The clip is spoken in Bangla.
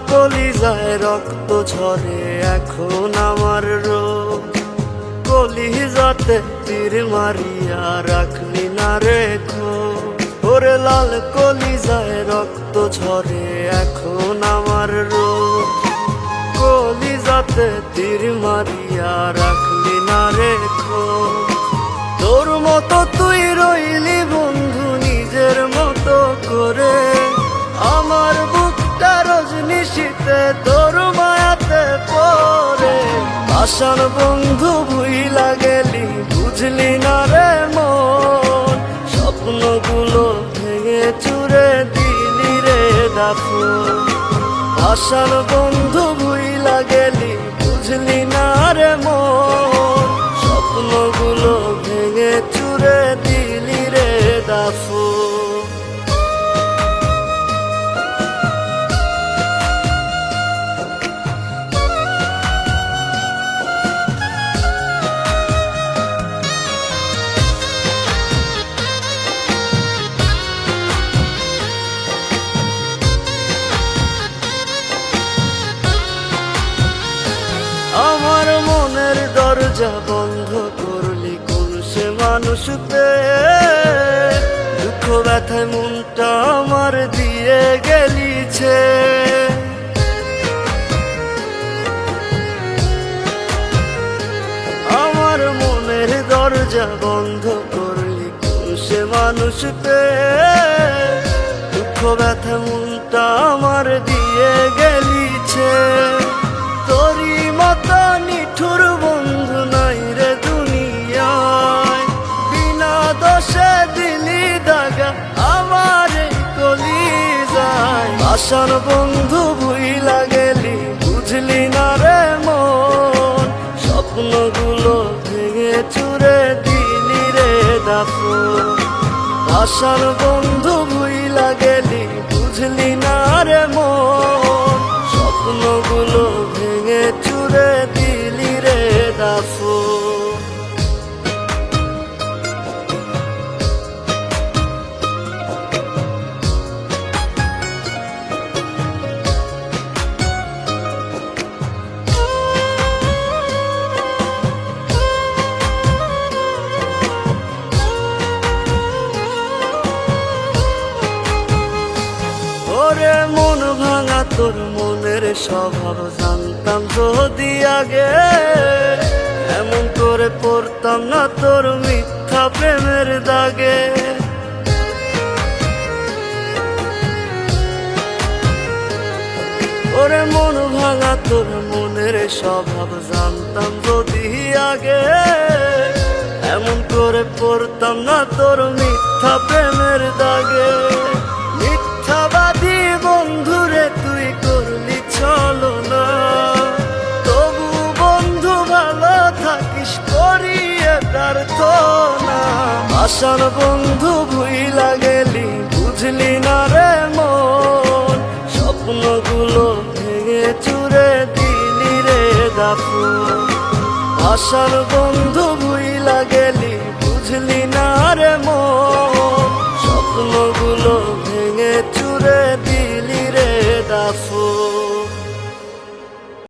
কলিজায় রক্ত ঝরে এখন আমার রোগ। কলিজাতে তীর মারিয়া রাখলি না রেখো, ওরে লাল কলিজায় রক্ত ঝরে এখন আমার রোগ। কলিজাতে তীর মারিয়া রাখলি না রেখো, তোর মতো তুই রইলি বন্ধু নিজের মতো করে। আমার বুকটা রজনীশীতে তোর মায়াতে পড়ে। আশার বন্ধু ভুইলা গেলি বুঝলি না রে মন, স্বপ্নগুলো ভেঙে চুরে দিলি রে দাফন। আশার বন্ধু ভুইলা গেলি বুঝলি না রে মন, স্বপ্নগুলো ভেঙে চুরে দিলি রে দাফন। আমার মনের দরজা বন্ধ করলি কোন সে মানুষ পেয়ে, দুঃখ ব্যথায় মনটা আমার দিয়ে গেলিছে। আমার মনের দরজা বন্ধ করলি কোন সে মানুষ পেয়ে, দুঃখ ব্যথায় মনটা আমার দিয়ে গেলিছে। তোরি মতো নিঠুর বন্ধু নাই রে দুনিয়ায়, বিনা দোষে দিলি দাগা আমার এই কলিজায়। আশার বন্ধু ভুইলা গেলি বুঝলি না রে মন, স্বপ্নগুলো ভেঙে চুরে দিলি রে দাফন। আশার বন্ধু ভুইলা গেলি বুঝলি না রে মন, স্বপ্নগুলো ভেঙে চুরে দিলি রে দাফন। ওরে মন ভাঙা তোর মনের স্বভাব জানতাম যদি আগে, এমন করে পড়তাম না তোর মিথ্যা প্রেমের দাগে। ওরে মন ভাঙা তোর মনের স্বভাব জানতাম যদি আগে, এমন করে পড়তাম না তোর মিথ্যা প্রেমের দাগে। মিথ্যাবাদী বন্ধুরে তুই করলি ছলনা, তবু বন্ধু ভালো থাকিস করিয়ে প্রার্থনা। আশার বন্ধু ভুইলা গেলি বুঝলি না রে মন, স্বপ্নগুলো ভেঙে চুরে দিলি রে দাফন। আশার বন্ধু ভুইলা গেলি বুঝলি না রে মন, স্বপ্নগুলো ভেঙে চুরে দিলি রে দাফন।